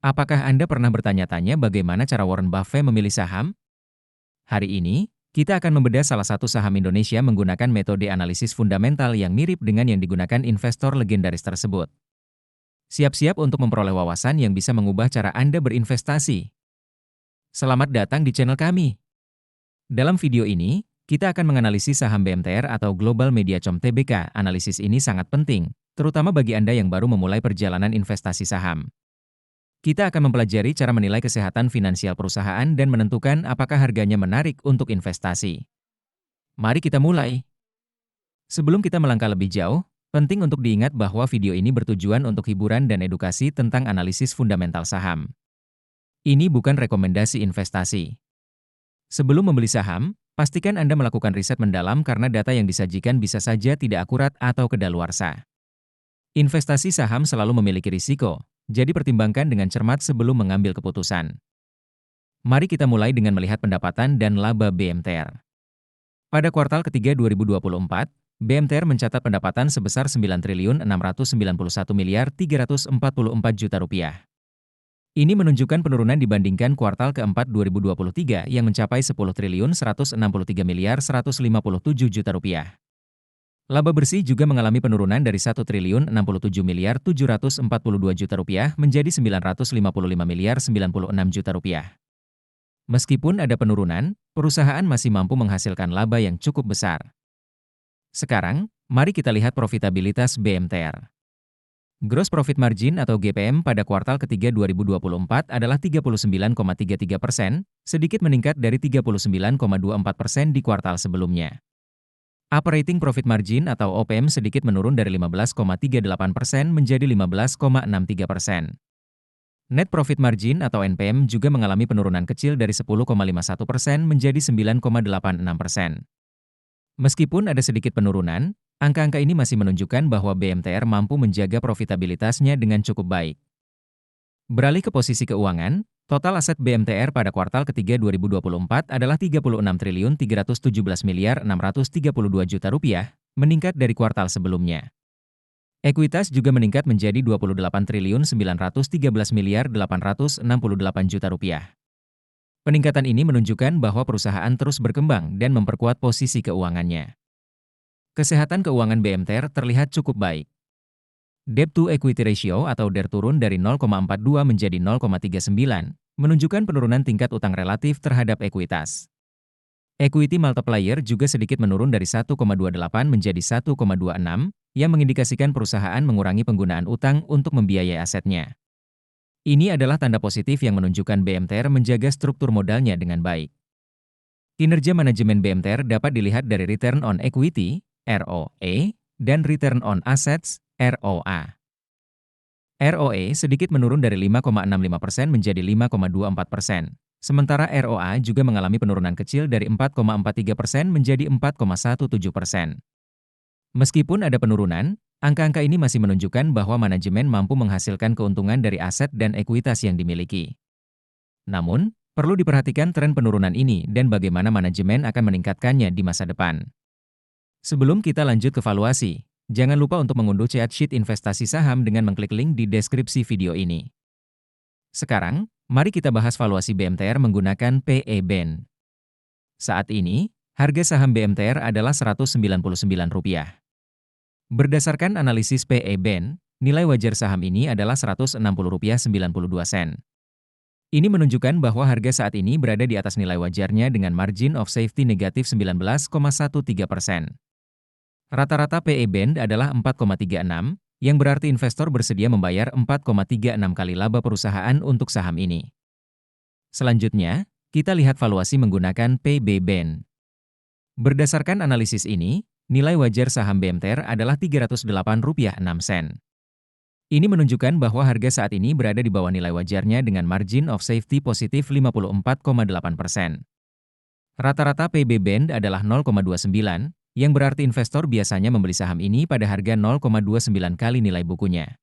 Apakah Anda pernah bertanya-tanya bagaimana cara Warren Buffett memilih saham? Hari ini, kita akan membedah salah satu saham Indonesia menggunakan metode analisis fundamental yang mirip dengan yang digunakan investor legendaris tersebut. Siap-siap untuk memperoleh wawasan yang bisa mengubah cara Anda berinvestasi. Selamat datang di channel kami. Dalam video ini, kita akan menganalisis saham BMTR atau Global Mediacom Tbk. Analisis ini sangat penting, terutama bagi Anda yang baru memulai perjalanan investasi saham. Kita akan mempelajari cara menilai kesehatan finansial perusahaan dan menentukan apakah harganya menarik untuk investasi. Mari kita mulai. Sebelum kita melangkah lebih jauh, penting untuk diingat bahwa video ini bertujuan untuk hiburan dan edukasi tentang analisis fundamental saham. Ini bukan rekomendasi investasi. Sebelum membeli saham, pastikan Anda melakukan riset mendalam karena data yang disajikan bisa saja tidak akurat atau kedaluarsa. Investasi saham selalu memiliki risiko, jadi pertimbangkan dengan cermat sebelum mengambil keputusan. Mari kita mulai dengan melihat pendapatan dan laba BMTR. Pada kuartal ketiga 2024, BMTR mencatat pendapatan sebesar Rp9.691.344 juta. Ini menunjukkan penurunan dibandingkan kuartal keempat 2023 yang mencapai Rp10.163.157 juta. Laba bersih juga mengalami penurunan dari Rp1.067.742 juta menjadi Rp955.096 juta. Meskipun ada penurunan, perusahaan masih mampu menghasilkan laba yang cukup besar. Sekarang, mari kita lihat profitabilitas BMTR. Gross Profit Margin atau GPM pada kuartal ketiga 2024 adalah 39,33%, sedikit meningkat dari 39,24% di kuartal sebelumnya. Operating Profit Margin atau OPM sedikit menurun dari 15,38% menjadi 15,63%. Net Profit Margin atau NPM juga mengalami penurunan kecil dari 10,51% menjadi 9,86%. Meskipun ada sedikit penurunan, angka-angka ini masih menunjukkan bahwa BMTR mampu menjaga profitabilitasnya dengan cukup baik. Beralih ke posisi keuangan, total aset BMTR pada kuartal ketiga 2024 adalah Rp36.317.632 juta, meningkat dari kuartal sebelumnya. Ekuitas juga meningkat menjadi Rp28.913.868 juta. Peningkatan ini menunjukkan bahwa perusahaan terus berkembang dan memperkuat posisi keuangannya. Kesehatan keuangan BMTR terlihat cukup baik. Debt to Equity Ratio atau DER turun dari 0,42 menjadi 0,39, menunjukkan penurunan tingkat utang relatif terhadap ekuitas. Equity Multiplier juga sedikit menurun dari 1,28 menjadi 1,26, yang mengindikasikan perusahaan mengurangi penggunaan utang untuk membiayai asetnya. Ini adalah tanda positif yang menunjukkan BMTR menjaga struktur modalnya dengan baik. Kinerja manajemen BMTR dapat dilihat dari Return on Equity, ROE, dan Return on Assets, ROA. ROE sedikit menurun dari 5,65% menjadi 5,24%, sementara ROA juga mengalami penurunan kecil dari 4,43% menjadi 4,17%. Meskipun ada penurunan, angka-angka ini masih menunjukkan bahwa manajemen mampu menghasilkan keuntungan dari aset dan ekuitas yang dimiliki. Namun, perlu diperhatikan tren penurunan ini dan bagaimana manajemen akan meningkatkannya di masa depan. Sebelum kita lanjut ke valuasi, jangan lupa untuk mengunduh chart sheet investasi saham dengan mengklik link di deskripsi video ini. Sekarang, mari kita bahas valuasi BMTR menggunakan PE Band. Saat ini, harga saham BMTR adalah Rp199. Berdasarkan analisis PE Band, nilai wajar saham ini adalah Rp160.92. Ini menunjukkan bahwa harga saat ini berada di atas nilai wajarnya dengan margin of safety negatif 19,13%. Rata-rata PE Band adalah 4,36, yang berarti investor bersedia membayar 4,36 kali laba perusahaan untuk saham ini. Selanjutnya, kita lihat valuasi menggunakan PB Band. Berdasarkan analisis ini, nilai wajar saham BMTR adalah Rp308.06. Ini menunjukkan bahwa harga saat ini berada di bawah nilai wajarnya dengan margin of safety positif 54,8%. Rata-rata PB Band adalah 0,29, yang berarti investor biasanya membeli saham ini pada harga 0,29 kali nilai bukunya.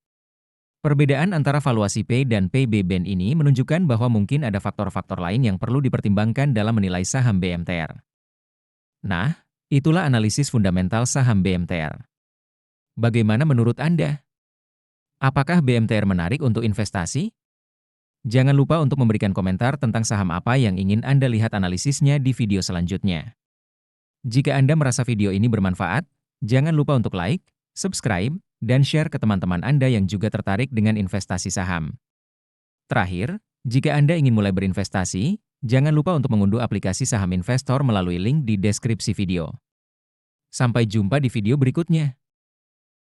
Perbedaan antara valuasi P dan PB Band ini menunjukkan bahwa mungkin ada faktor-faktor lain yang perlu dipertimbangkan dalam menilai saham BMTR. Nah, itulah analisis fundamental saham BMTR. Bagaimana menurut Anda? Apakah BMTR menarik untuk investasi? Jangan lupa untuk memberikan komentar tentang saham apa yang ingin Anda lihat analisisnya di video selanjutnya. Jika Anda merasa video ini bermanfaat, jangan lupa untuk like, subscribe, dan share ke teman-teman Anda yang juga tertarik dengan investasi saham. Terakhir, jika Anda ingin mulai berinvestasi, jangan lupa untuk mengunduh aplikasi saham investor melalui link di deskripsi video. Sampai jumpa di video berikutnya.